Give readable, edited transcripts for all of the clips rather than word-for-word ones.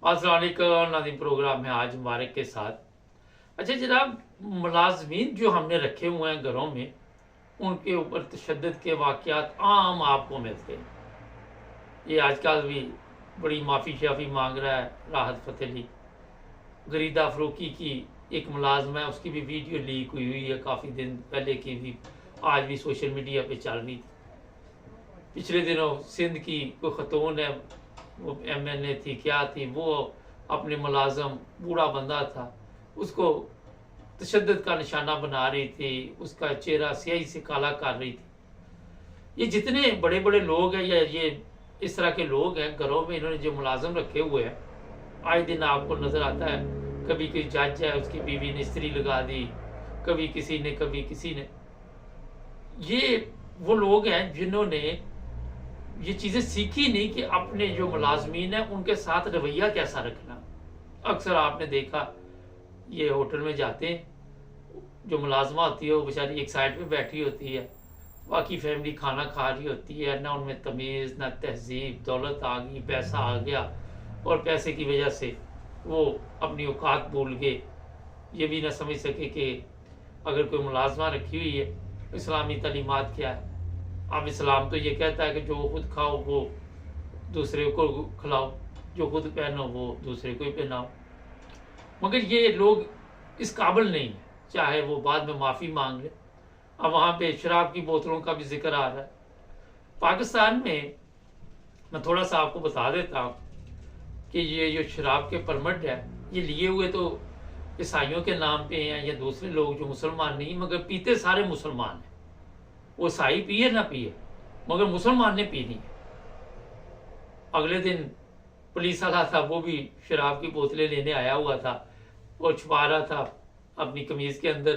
अस्सलाम वालेकुम नाज़रीन, प्रोग्राम है आज मुबारक के साथ। अच्छा जनाब, मुलाजमीन जो हमने रखे हुए हैं घरों में, उनके ऊपर तशद्दुद के वाक़यात आम आपको मिलते हैं। ये आजकल भी बड़ी माफ़ी शाफ़ी मांग रहा है राहत फ़तेह अली। गरीदा फ़रूकी की एक मुलाजमा है, उसकी भी वीडियो लीक हुई है काफ़ी दिन पहले की भी, आज भी सोशल मीडिया पे चल रही थी। पिछले दिनों सिंध की कोई खतून है, वो MNA थी क्या थी, वो अपने मुलाजम बूढ़ा बंदा था, उसको तशद्दुद का निशाना बना रही थी, उसका चेहरा स्याही से काला कर रही थी। ये जितने बड़े बड़े लोग हैं या ये इस तरह के लोग हैं घरों में, इन्होंने जो मुलाजम रखे हुए हैं, आए दिन आपको नज़र आता है। कभी कोई जज है, उसकी बीवी ने इस्त्री लगा दी, कभी किसी ने, कभी किसी ने। ये वो लोग हैं जिन्होंने ये चीज़ें सीखी नहीं कि अपने जो मुलाजमीन हैं उनके साथ रवैया कैसा रखना। अक्सर आपने देखा, ये होटल में जाते हैं, जो मुलाजमा होती है वो बेचारी एक साइड पे बैठी होती है, बाकी फैमिली खाना खा रही होती है, ना उनमें तमीज़ ना तहजीब। दौलत आ गई, पैसा आ गया, और पैसे की वजह से वो अपनी औकात भूल गए। ये भी ना समझ सके कि अगर कोई मुलाजमा रखी हुई है, इस्लामी तालीमात क्या है। अब इस्लाम तो ये कहता है कि जो खुद खाओ वो दूसरे को खिलाओ, जो खुद पहनो वो दूसरे को ही पहनाओ। मगर ये लोग इस काबिल नहीं है, चाहे वो बाद में माफ़ी मांग ले। अब वहाँ पे शराब की बोतलों का भी जिक्र आ रहा है। पाकिस्तान में मैं थोड़ा सा आपको बता देता हूँ कि ये जो शराब के परमिट है, ये लिए हुए तो ईसाइयों के नाम पे हैं या दूसरे लोग जो मुसलमान नहीं, मगर पीते सारे मुसलमान हैं। वो ईसाई पिए ना पिए, मगर मुसलमान ने पीनी है। अगले दिन पुलिस वाला था, वो भी शराब की बोतलें लेने आया हुआ था और छुपा रहा था अपनी कमीज के अंदर।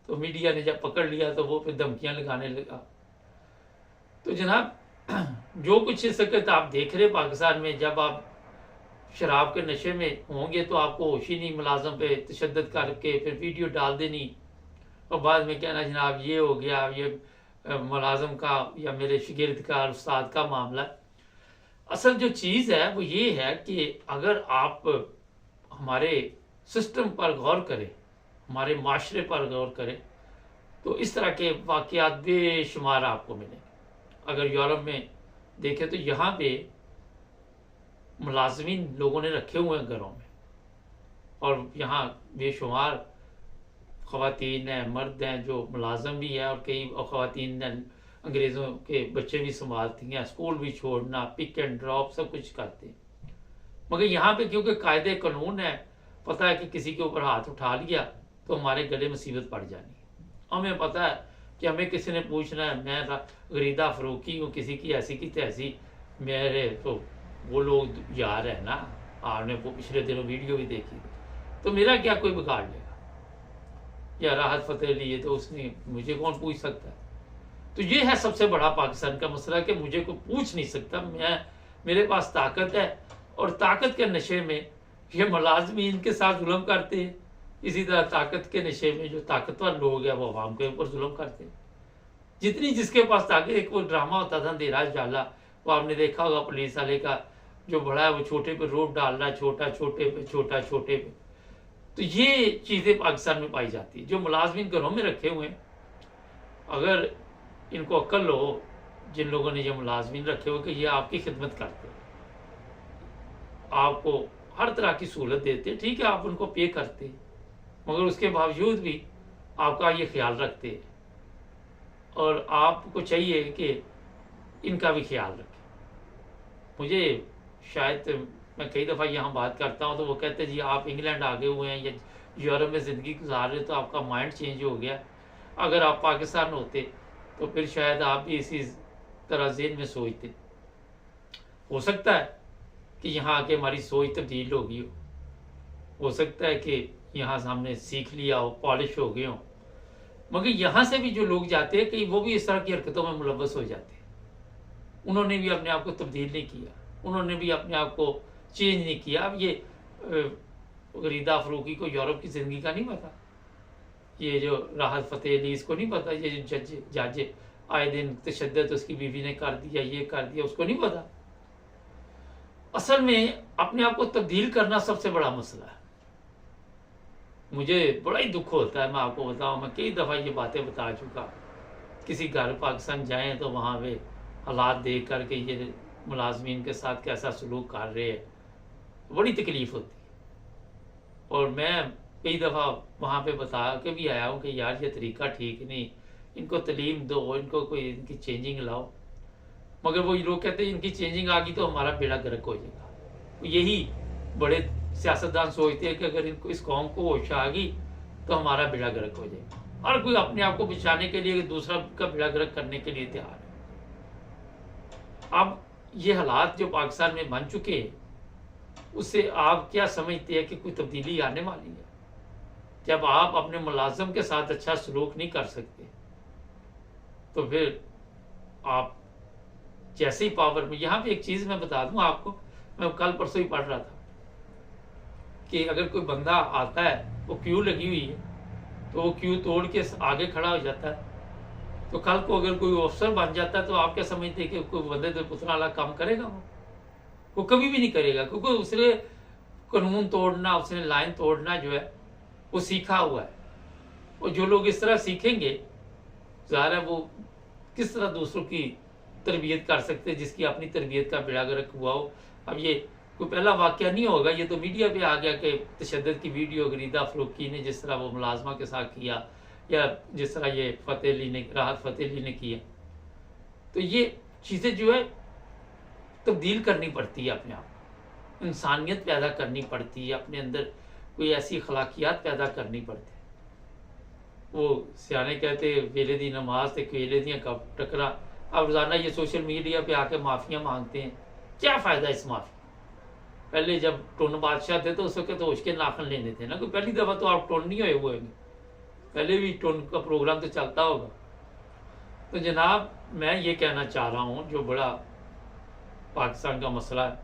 तो मीडिया ने जब पकड़ लिया तो वो फिर धमकियां लगाने लगा। तो जनाब, जो कुछ इस वक्त आप देख रहे पाकिस्तान में, जब आप शराब के नशे में होंगे तो आपको होश ही नहीं, मुलाजम पे तशद्दुद करके फिर वीडियो डाल देनी और बाद में कहना जनाब ये हो गया, ये मुलाजम का या मेरे शागिर्द का, उस्ताद का मामला। असल जो चीज़ है वो ये है कि अगर आप हमारे सिस्टम पर गौर करें, हमारे माशरे पर गौर करें, तो इस तरह के वाक़यात बेशुमार आपको मिलेंगे। अगर यूरोप में देखें तो यहाँ पे मुलाजमीन लोगों ने रखे हुए हैं घरों में, और यहाँ बेशुमार ख़वातीन हैं, मर्द हैं जो मुलाजम भी हैं, और कई ख़वातीन अंग्रेज़ों के बच्चे भी संभालती हैं, स्कूल भी छोड़ना, पिक एंड ड्रॉप सब कुछ करते हैं। मगर यहाँ पे क्योंकि कायदे कानून है, पता है कि किसी के ऊपर हाथ उठा लिया तो हमारे गले मुसीबत पड़ जानी है। हमें पता है कि हमें किसी ने पूछना है, मैं गरीदा फ़रूकी हूँ, किसी की ऐसी की तैसी, मेरे तो वो लोग यार है ना, आपने वो पिछले दिनों वीडियो भी देखी, तो मेरा क्या कोई बिगाड़ लेगा। या राहत फ़तेह अली है तो उसने, मुझे कौन पूछ सकता है। तो ये है सबसे बड़ा पाकिस्तान का मसला कि मुझे कोई पूछ नहीं सकता, मेरे पास ताकत है, और ताकत के नशे में ये मुलाजमीन के साथ जुल्म करते हैं। इसी तरह ताकत के नशे में जो ताकतवर लोग हैं वो अवाम के ऊपर जुल्म करते हैं। जितनी जिसके पास ताकत, एक वो ड्रामा होता था अंधेरा जाला, वो आपने देखा होगा, पुलिस वाले का जो बड़ा है वो छोटे पे रोड डाल रहा है, छोटा छोटे पे, छोटा छोटे पे। तो ये चीज़ें पाकिस्तान में पाई जाती है। जो मुलाजमीन घरों में रखे हुए हैं, अगर इनको अक्ल हो, जिन लोगों ने ये मुलाजमीन रखे हुए कि ये आपकी खिदमत करते हैं, आपको हर तरह की सहूलत देते हैं, ठीक है आप उनको पे करते हैं, मगर उसके बावजूद भी आपका ये ख्याल रखते हैं, और आपको चाहिए कि इनका भी ख्याल रखें। मुझे शायद, मैं कई दफ़ा यहाँ बात करता हूँ तो वो कहते हैं जी आप इंग्लैंड आ गए हुए हैं या यूरोप में ज़िंदगी गुजार रहे हो तो आपका माइंड चेंज हो गया। अगर आप पाकिस्तान होते तो फिर शायद आप भी इसी तरह ज़हन में सोचते। हो सकता है कि यहाँ आके हमारी सोच तब्दील हो गई हो सकता है कि यहाँ से हमने सीख लिया हो, पॉलिश हो गए हो। मगर यहाँ से भी जो लोग जाते हैं कई, वो भी इस तरह की हरकतों में मुलव्वस हो जाते हैं। उन्होंने भी अपने आप को तब्दील नहीं किया, उन्होंने भी अपने आप को चेंज नहीं किया। अब ये गरीदा फ़रूकी को यूरोप की ज़िंदगी का नहीं पता, ये जो राहत फ़तेह अली इसको नहीं पता, ये जो जज आए दिन तशद्दुद उसकी बीवी ने कर दिया, ये कर दिया, उसको नहीं पता। اصل میں اپنے آپ کو تبدیل کرنا سب سے بڑا مسئلہ ہے. مجھے بڑا ہی دکھ ہوتا ہے، میں آپ کو بتاؤں، میں کئی دفعہ یہ باتیں بتا چکا. کسی گھر پاکستان جائیں تو وہاں پہ حالات دیکھ کر کے یہ ملازمین کے ساتھ کیسا سلوک کر رہے ہیں، بڑی تکلیف ہوتی ہے. اور میں کئی دفعہ وہاں پہ بتا کے بھی آیا ہوں کہ یار یہ طریقہ ٹھیک نہیں، ان کو تعلیم دو، ان کو کوئی ان کی چینجنگ لاؤ. مگر وہ لوگ کہتے ہیں ان کی چینجنگ آ گئی تو ہمارا بیڑا گرک ہو جائے گا. یہی بڑے سیاستدان سوچتے ہیں کہ اگر ان کو اس قوم کو ہوش آ گئی تو ہمارا بیڑا گرک ہو جائے گا. ہر کوئی اپنے آپ کو بچانے کے لیے دوسرا کا بیڑا گرک کرنے کے لیے تیار ہے. اب یہ حالات جو پاکستان میں بن چکے ہیں، اس سے آپ کیا سمجھتے ہیں کہ کوئی تبدیلی آنے والی ہے؟ جب آپ اپنے ملازم کے ساتھ اچھا سلوک نہیں کر سکتے تو پھر آپ جیسے ہی پاور میں، یہاں پہ ایک چیز میں بتا دوں آپ کو، میں کل پرسوں ہی پڑھ رہا تھا کہ اگر کوئی بندہ آتا ہے، وہ کیو لگی ہوئی ہے تو وہ کیو توڑ کے آگے کھڑا ہو جاتا ہے، تو کل کو اگر کوئی افسر بن جاتا ہے تو آپ کیا سمجھتے ہیں کہ کوئی بندے تو اتنا والا کام کرے گا؟ وہ کبھی بھی نہیں کرے گا، کیونکہ اس نے قانون توڑنا، اس نے لائن توڑنا جو ہے وہ سیکھا ہوا ہے. اور جو لوگ اس طرح سیکھیں گے، ظاہر ہے وہ کس طرح دوسروں کی تربیت کر سکتے جس کی اپنی تربیت کا بیڑا گرک ہوا ہو. اب یہ کوئی پہلا واقعہ نہیں ہوگا، یہ تو میڈیا پہ آ گیا کہ تشدد کی ویڈیو غریدہ فروخی نے جس طرح وہ ملازمہ کے ساتھ کیا، یا جس طرح یہ راحت فتح علی نے کیا. تو یہ چیزیں جو ہے تبدیل کرنی پڑتی ہے، اپنے آپ انسانیت پیدا کرنی پڑتی ہے، اپنے اندر کوئی ایسی اخلاقیات پیدا کرنی پڑتی ہے. وہ سیانے کہتے ویلے دی نماز تے ویلے دیاں کب ٹکرا. اب روزانہ یہ سوشل میڈیا پہ آ کے معافیاں مانگتے ہیں، کیا فائدہ اس معافی؟ پہلے جب ٹون بادشاہ تھے تو اس وقت تو ہوش کے ناخن لینے تھے نا، کوئی پہلی دفعہ تو آپ ٹون نہیں ہوئے گے، پہلے بھی ٹون کا پروگرام تو چلتا ہوگا. تو جناب میں یہ کہنا چاہ رہا ہوں، جو بڑا پاکستان کا مسئلہ ہے،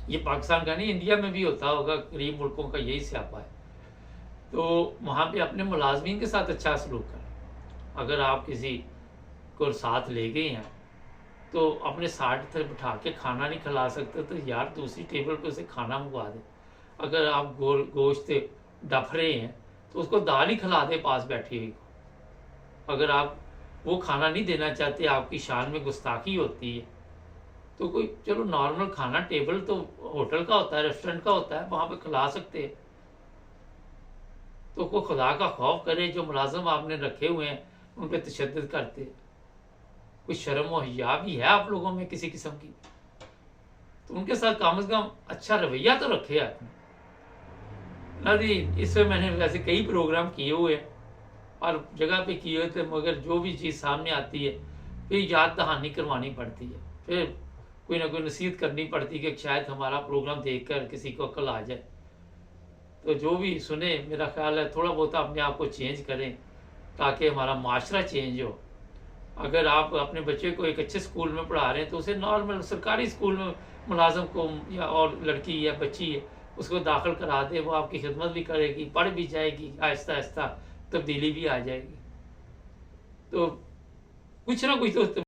یہ پاکستان کا نہیں، انڈیا میں بھی ہوتا ہوگا، قریب ملکوں کا یہی سیاپا ہے. تو وہاں پہ اپنے ملازمین کے ساتھ اچھا سلوک کریں. اگر آپ کسی کو ساتھ لے گئے ہیں تو اپنے ساتھ بٹھا کے کھانا نہیں کھلا سکتے تو یار دوسری ٹیبل پہ اسے کھانا منگوا دیں. اگر آپ گوشت ڈف رہے ہیں تو اس کو دال ہی کھلا دیں پاس بیٹھی ہوئی کو. اگر آپ وہ کھانا نہیں دینا چاہتے، آپ کی شان میں گستاخی ہوتی ہے، تو کوئی چلو نارمل کھانا ٹیبل تو ہوٹل کا ہوتا ہے، ریسٹورنٹ کا ہوتا ہے، وہاں پہ کھلا سکتے ہیں. تو کوئی خدا کا خوف کرے. جو ملازم آپ نے رکھے ہوئے ہیں ان پہ تشدد کرتے، کوئی شرم و حیا بھی ہے آپ لوگوں میں کسی قسم کی؟ تو ان کے ساتھ کم از کم اچھا رویہ تو رکھے آپ نے نا جی. اس میں نے ویسے کئی پروگرام کیے ہوئے ہیں اور جگہ پہ کیے ہوئے تھے، مگر جو بھی چیز سامنے آتی ہے پھر یاد دہانی کروانی پڑتی ہے، پھر کوئی نہ کوئی نصیحت کرنی پڑتی کہ شاید ہمارا پروگرام دیکھ کر کسی کو عقل آ جائے. تو جو بھی سنے، میرا خیال ہے تھوڑا بہت اپنے آپ کو چینج کریں تاکہ ہمارا معاشرہ چینج ہو. اگر آپ اپنے بچے کو ایک اچھے اسکول میں پڑھا رہے ہیں تو اسے نارمل سرکاری اسکول میں ملازم کو یا اور لڑکی یا بچی ہے اس کو داخل کرا دے، وہ آپ کی خدمت بھی کرے گی، پڑھ بھی جائے گی، آہستہ آہستہ تبدیلی بھی آ جائے گی. تو کچھ نہ کچھ تو